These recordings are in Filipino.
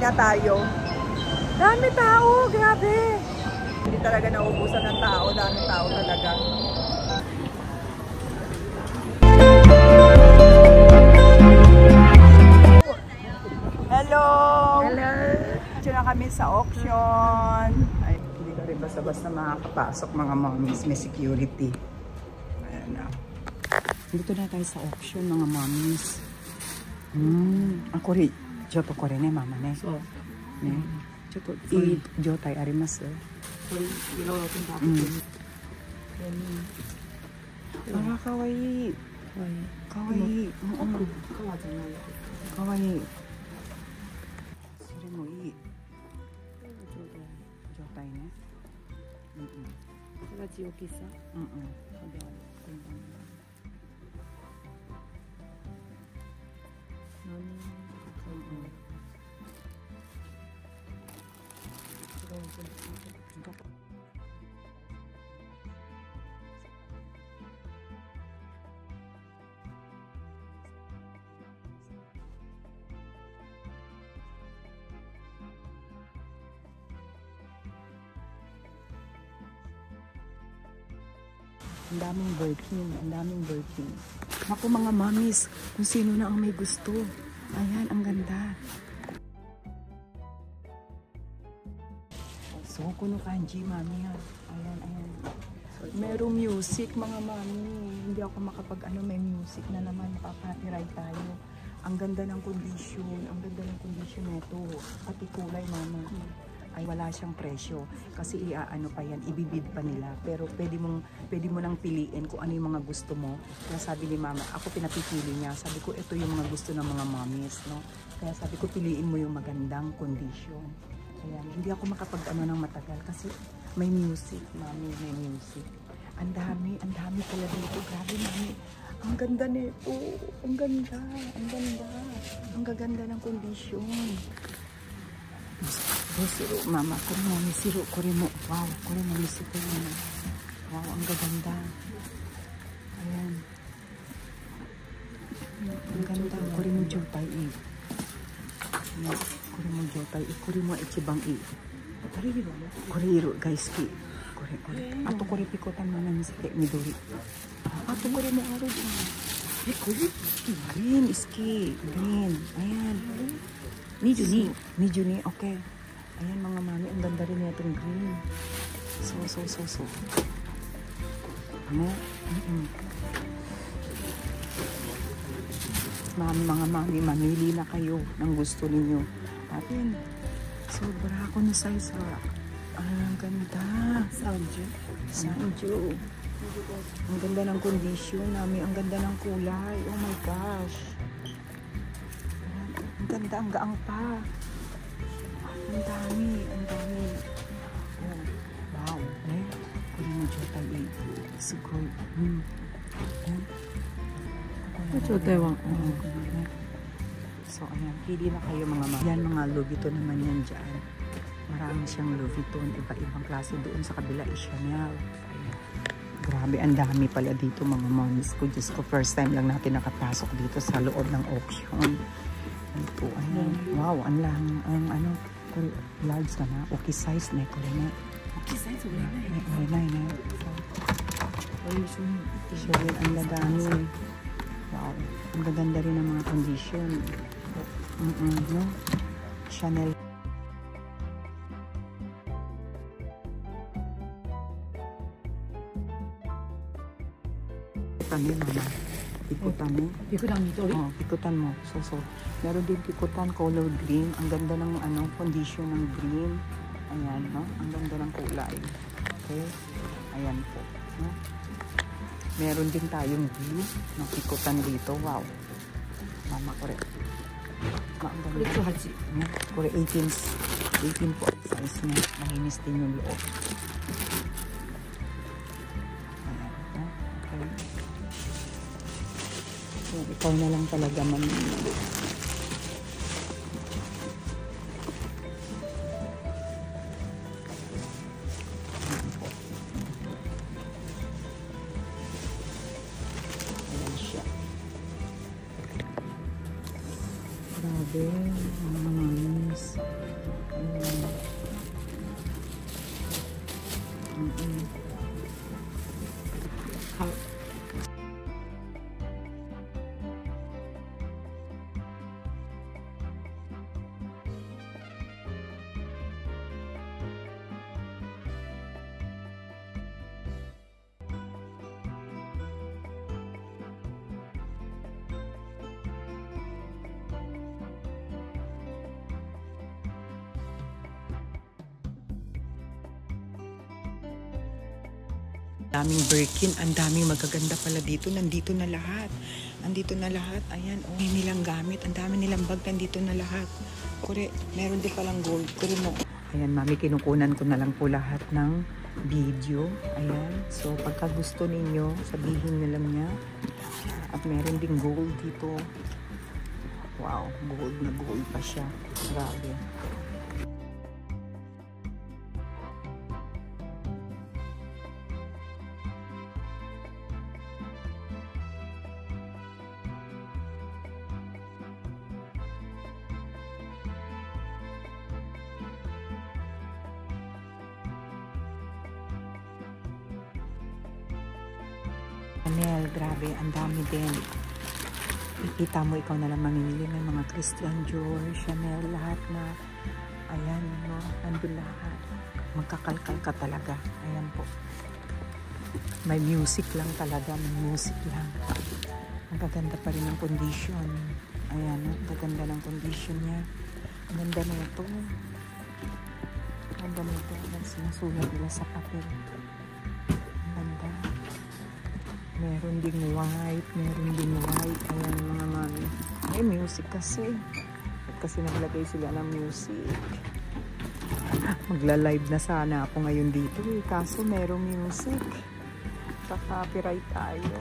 nga tayo. Dami tao, grabe. Hindi talaga naubusan ng tao, dami tao talaga. Hello! Hello! Diyan na kami sa auction. Ay, hindi ka rin basta-basta makakapasok mga mommies, may security. Ayan na. Dito na tayo sa auction mga mommies. Ako rin. Joto ko rin mama ne. So, ne. Joto i jotai arimasu. Ah, kawaii. Kawaii. Kawaii. Sore mo ii. Jotai ne. Kagachi okisa. Ang daming Birkin, ang daming Birkin. Naku mga mommies, kung sino na ang may gusto. Ayan, ang ganda. So, kuno kanji, mami. Ayan, ayan. Merong music, mga mami. Hindi ako may music na naman. Papatiray tayo. Ang ganda ng condition. Ang ganda ng condition nito. Pati kulay, mama. Ay wala siyang presyo kasi iaano pa yan, ibibid pa nila, pero pwede mo nang piliin kung ano yung mga gusto mo. Kaya sabi ni mama, ako pinapipili niya, sabi ko ito yung mga gusto ng mga mommies, no? Kaya sabi ko piliin mo yung magandang condition. Kaya hindi ako makapag-ano ng matagal kasi may music, mami, may music. Ang dami pala dito, grabe mami. Ang ganda nito, ang ganda. Ang gaganda ng condition. Siro, mama, kore mo misiro, kore mo, wow, kore mo misiro mo. Wow, ang gaganda. Ayan. Ang ganda, kore mo jotai i. Kore mo jotai i, kore mo ichibang i. Kore iro, guys, ki. Kore. Ato kore pikotan mo na misite, midori. Ato kore mo aro din. Kore, green, iski, green. Ayan. Mijuni, okay. Ayan mga mami, ang ganda rin itong green. So. Ano? Mga mami, mamili na kayo ng gusto ninyo. Atin, sobra ako ni size. Ang ganda. Sanjo. Ang ganda ng condition namin. Ang ganda ng kulay. Oh my gosh. Ang ganda, ang gaang pa. Ang dami. Oh, wow. Kuri mo jotai. Sugoi. Jotai wa. So, ayan. Pili na kayo mga mama. Yan, mga Louis Vuitton naman yan dyan. Marami siyang Louis Vuitton. Iba-ibang klase doon sa kabila is Chanel. Ayan. Grabe, ang dami pala dito mga mommies ko. Diyos ko, first time lang natin nakapasok dito sa loob ng auction. Ito, ayan. Wow, ang ano, large na na. Okay size na, ko rin na. Okay size, wala na. So, ang ladami. Wow, ang gaganda rin ng mga condition. No? Chanel. Mama. Pikutan mo. Pikutan mo? Oo, pikutan mo. So. Meron din pikutan, color green. Ang ganda ng condition ng green. Ayan, no? Ang ganda ng kulay. Okay? Ayan po. No? Meron din tayong blue na pikutan dito. Wow. Mama, kore. Ang ganda. Kore 18 po. Size niya. Mahinis din yung loob. Ikaw na lang talaga mamili. Ayan siya. Grabe, mga mamis. Ayan. Daming Birkin, ang daming magaganda pala dito. Nandito na lahat. Andito na lahat. Ayan, oh, may nilang gamit. Ang dami nilang bag, nandito na lahat. Kore, meron din palang gold. Kore mo. Ayan, mami, kinukunan ko na lang po lahat ng video. Ayan, so pagka gusto ninyo, sabihin na lang niya. At meron din gold dito. Wow, gold na gold pa siya. Grabe. Chanel, grabe, ang dami din. Ikita mo, ikaw na lang mamimili ng mga Christian Dior, Chanel, lahat na. Ayan, no, nandun lahat. Magkakalkal ka talaga. Ayan po. May music lang talaga, may music lang. Ang gaganda pa rin ng condition. Ayan, no, ang gaganda ng condition niya. Ang ganda na ito. Ang ganda na ito. Ang sinusulat nila sa papel. Ang ganda. Meron ding white, meron ding white. Ayan mga mami. May music kasi. At kasi naglagay sila ng music. Magla-live na sana ako ngayon dito eh. Kaso merong music. Ka-copyright tayo.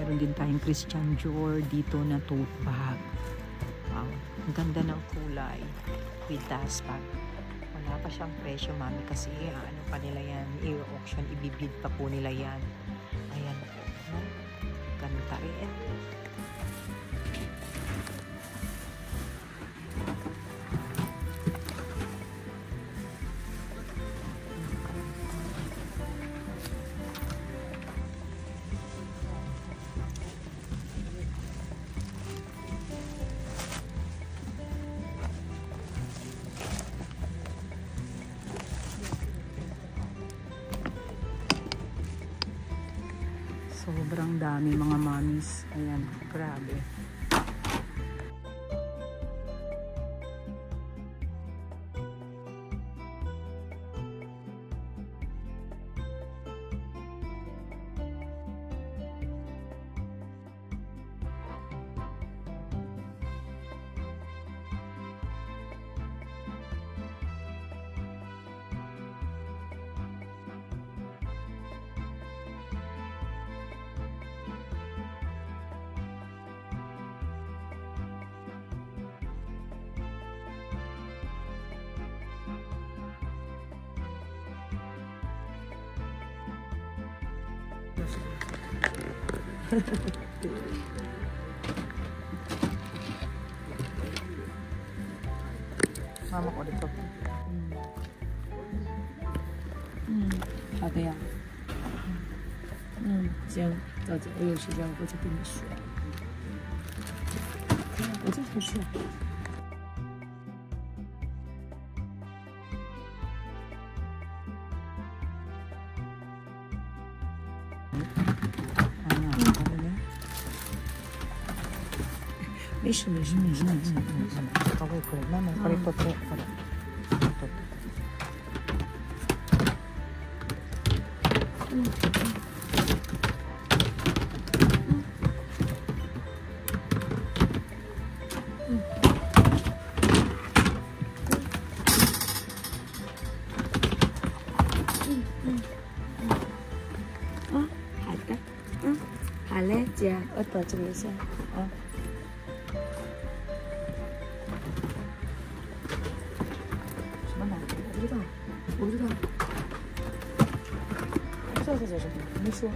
Meron din tayong Christian Dior dito na tote bag. Wow, ang ganda ng kulay with dust bag. Wala pa siyang presyo, mami, kasi ano pa nila yan, i-auction, ibibid pa po nila yan. Ayan po, no? Ganda rin. Sobrang dami mga mamis. Ayan, grabe. Mama ko dito. 好的呀。行，到这我有时间我就跟你说。我就不去。没事没事没事没事。これこれ、ママこれ取って、これ。取って。Ya, oto, cerita. Oh. Mana? Udah. Udah. Sudah. 没说。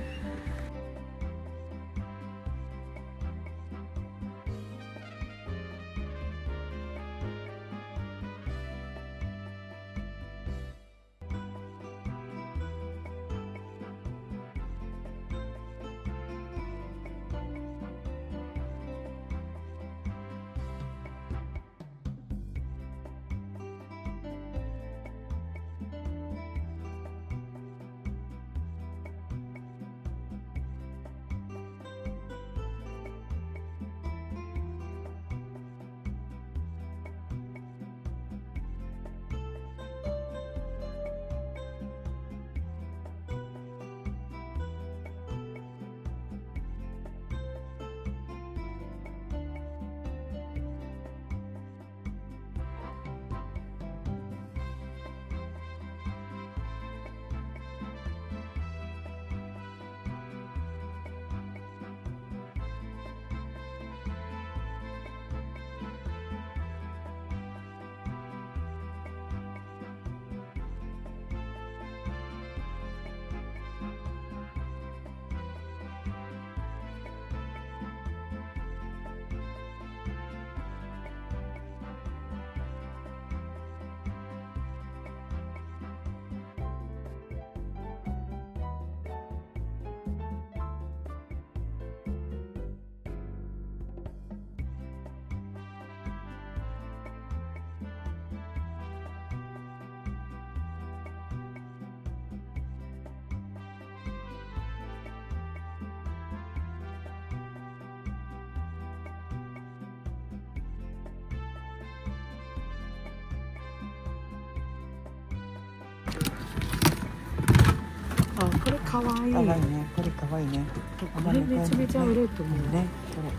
あ、これかわいい。かわいいね。これかわいいね。これめちゃめちゃ売れると思うね。これ。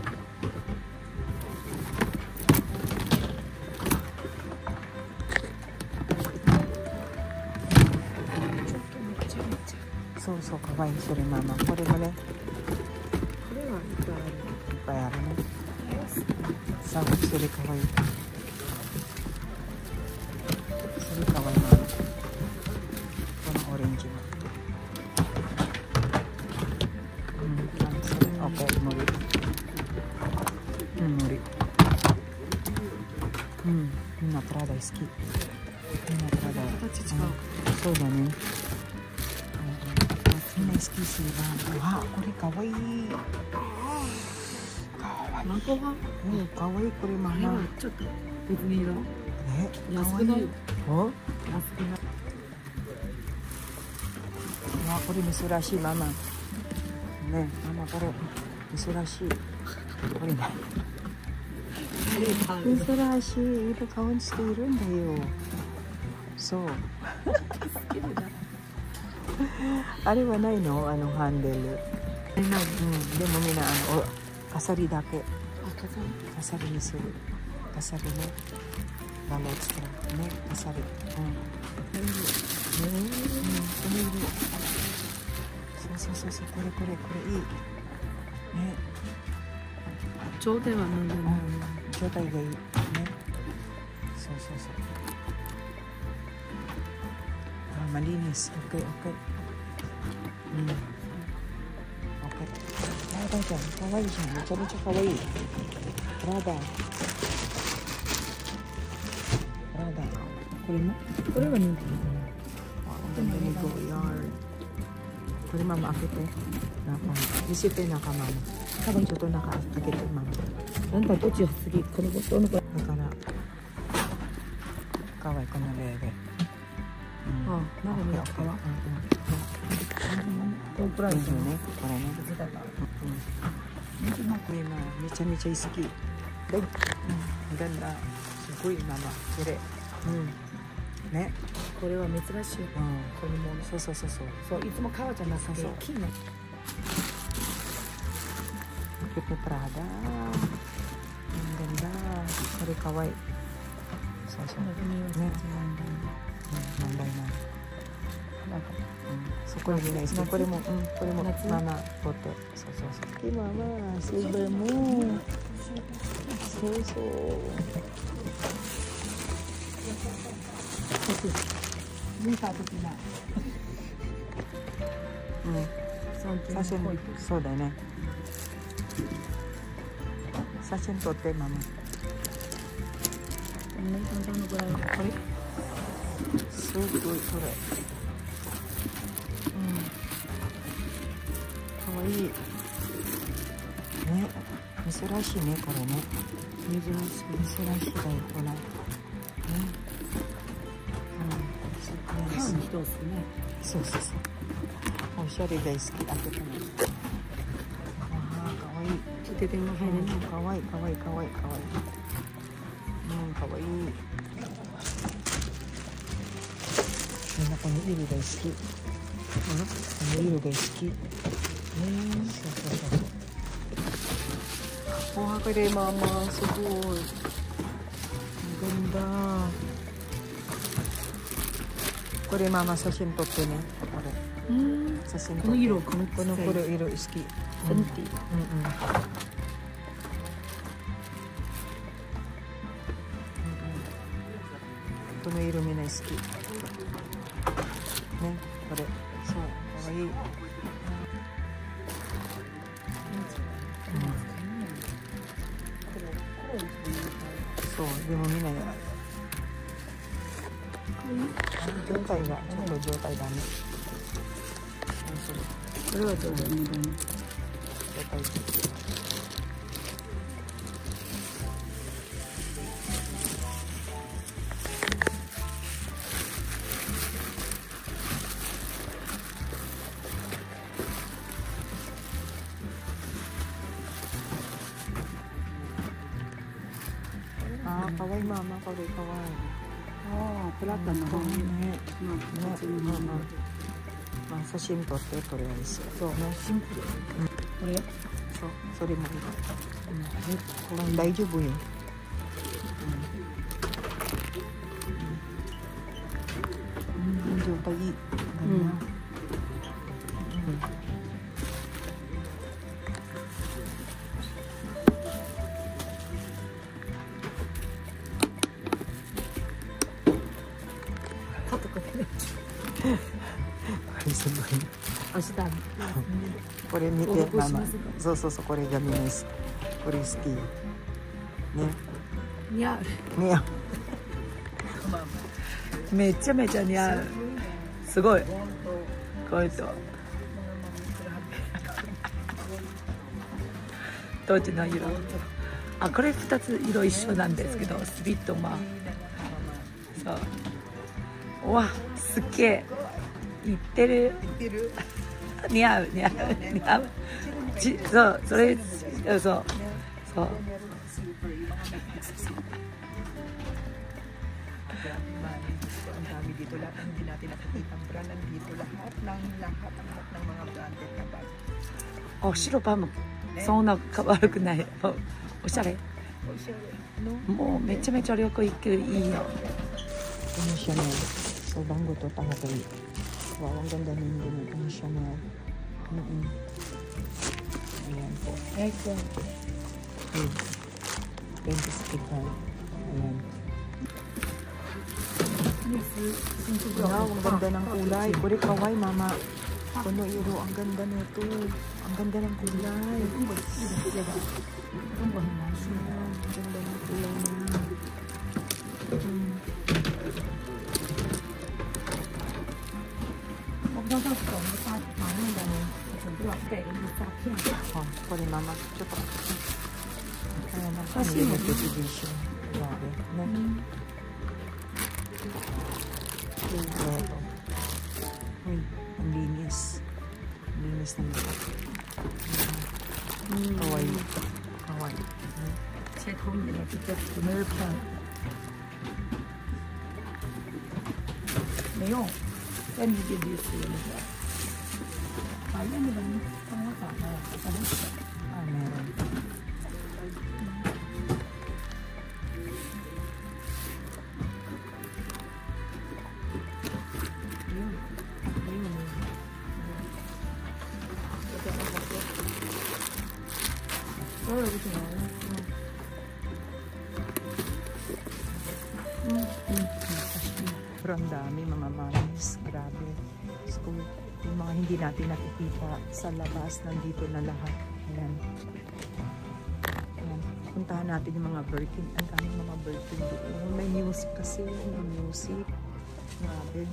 そうそう、かわいい。それママ。これもね。これはいっぱいある。いっぱいあるね。さあ、それかわいい。それかわいいな。このオレンジは。Oke, muri. Muri. Minna Prada好き。Minna Prada。形違う。そうだね。みんな好きするわ。あ、これかわいい。かわいい。孫は？かわいいこれママ。ちょっと別に色。安くない？お？安くない。わ、これ珍しいママ。ね、ママこれ珍しい。これね。珍しい色顔にしているんだよ。そう。あれはないの？ハンデル。ない。でもみんな飾りだけ。飾りにする。飾りね。バロつけるね。飾り。そう、これいい。ね。状態はなんだろう。状態がいい。ね。そう。malinis. Okay. Okay. Prada dyan. Kawaii siya. Medyo kawaii. Prada. これも？これは何？ang ganda ni Goyard. これママ開けて。見せて中ママ。多分ちょっと中開けてママ。なんだどっちが次このボタンのだからかわいいこのレーベル。あ、なんか見たかわ。これプライズね。これね。これめちゃめちゃ好き。ganda. すごいママ。これ。ね。これは珍しい。これもそう。そういつも革じゃなくて金の。Cute ni Prada. Ang ganda. Kore kawaii. So. Ne. Manday na. なんかそこに見ないですけど、これも、これも夏ママポテ。そうそうそう。今はシルバーも。そうそう。見た時な写真、そうだよね。写真撮ってママ。これ。すごいこれ。可愛い。ね、珍しいねこれね。珍しいだよほら。ね。缶一つね。そうそうそう。おしゃれ大好き。開けても。ああ、可愛い。ちょっと電話入れない。可愛い可愛い可愛い可愛い。可愛い。みんなこの色が好き。この色が好き。そうそうそう。わあ、これママすごい。ganda。これママ写真撮ってね。これ。写真撮って。この色、この色好き。フェンティ。この色みんな好き。ね、これ。そう、可愛い。そう、でもみんな状態がちょっと状態だね。これはどうだね。状態。ああ、可愛いママ、これ可愛い。ああ、プラッタの方にね。まあ、写真撮ってとりあえず。そうね、シンプル。これ。そう、それもいい。大丈夫よ。状態いい。すごい。明日。これ見て、ママ。そうそうそう、これがみんな好き。これ好き。ね。似合う。似合う。めちゃめちゃ似合う。すごい。これと。当時の色。あ、これ2つ色一緒なんですけど、スビットマン。そう。うわ、すっげえ。言ってる。似合う似合う似合う。そうそれそうそう。Ang dami dito lahat ng hindi natin nakikita ang brand nandito lahat ng mga branded na bag. あ、白パンもそんな悪くない。おしゃれ。もうめちゃめちゃ旅行行くいいよ。Ano siya na? So banggo to tanga ko. Wow, ang ganda ng ganito ng Chanel. Ayan po. Ito. Ayan. 25. Ayan. Wow, ang ganda ng kulay. Kuri kawaii, mama. Kuno iro, ang ganda nito. Ang ganda ng kulay. Ang ganda ng kulay niya. Oh, sorry mama. Chupa. Ayan na. Limited edition. Grabe. Ito. Uy, ang linis. Ang linis ng ito. Kawaii. Kawaii. 切头你了，这没人骗。没用，再你这历史那个，法院那个你帮我找的，找的是。Ah, meron. Pero ang dami mga mamis, grabe. So, yung mga hindi natin nakikita sa labas, nandito na lahat. Ayan. Ayan. Puntahan natin yung mga Birkin. Ang daming mga Birkin doon. May music kasi. May music. Grabe.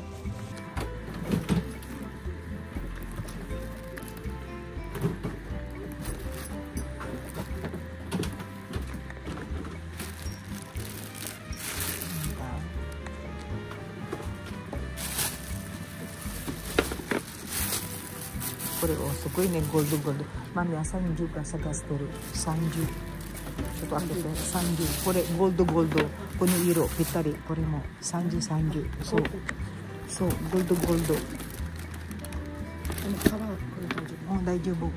これをすごいね、ゴールドゴールド。マミは30が探してる。30。ちょっと開けて。30。これ、ゴールドゴールド。この色、ぴったり。これも30、30。そう。そう、ゴールドゴールド。うん、大丈夫。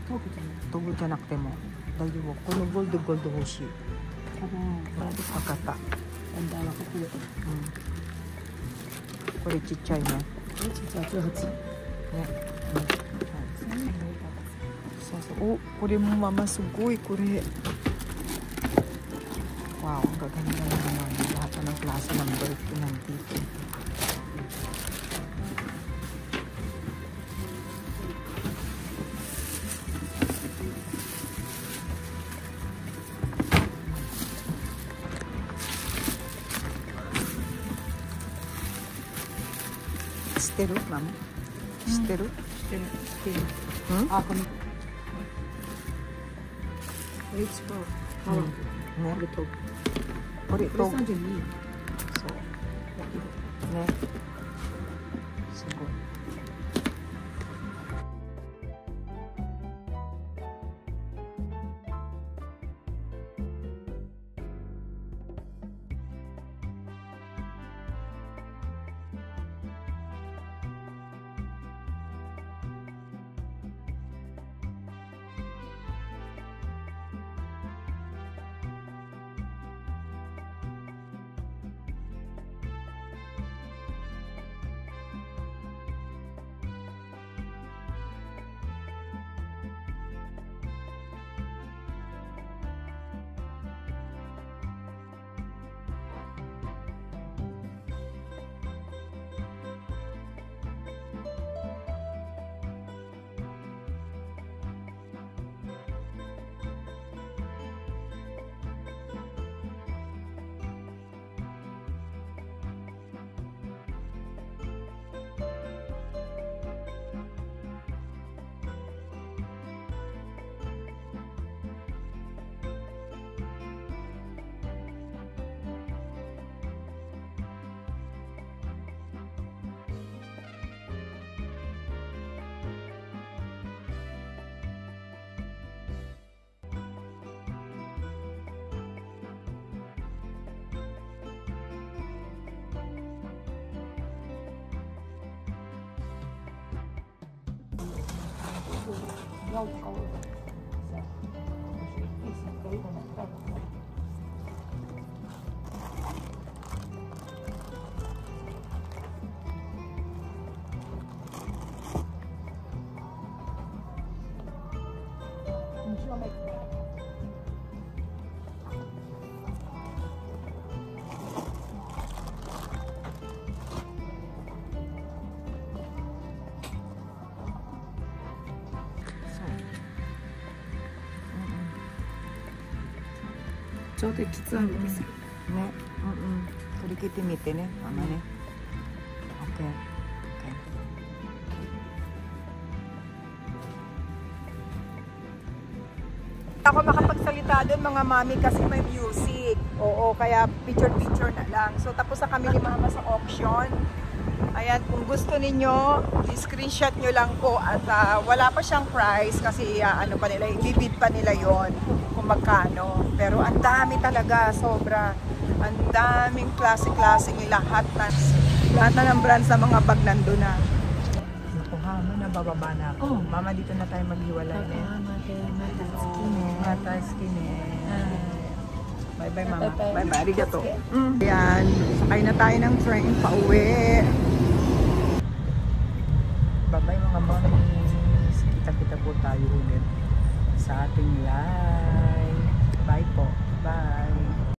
飛ぶじゃなくても。大丈夫。このゴールドゴールド欲しい。分かった。うん。これちっちゃいね。ね。Oh, kore mo mama, sugoy, kore. Wow, ang gaganda naman. Lahat ng klase ng Birkin nandito. Shiteru, mama? Shiteru? Shiteru. Ah, kami. It's for how long? No. Put it top. So, ne. So good.ちょうどきついんですよ。ね、取り切ってみてね、ママね。OK。Ako makapagsalita doon mga mami kasi may music. Oo, kaya picture-picture na lang. So tapos na kami ni mama sa auction. Ayan, kung gusto ninyo, i-screenshot nyo lang po at wala pa siyang price kasi ano pa nila, i-bid pa nila yon kung magkano. Pero ang dami talaga, sobra. Ang daming klase-klase lahat na ng brand sa mga bag nandun na. Yokohama na, bababa na ako. Oh. Mama, dito na tayo maghiwalay. Mataski ne. Bye-bye, mama. Bye-bye, arigato. Ayan, sakay na tayo ng train pauwi. Bye-bye mga mamis. Kita-kita po tayo ulit sa ating live. Bye po. Bye.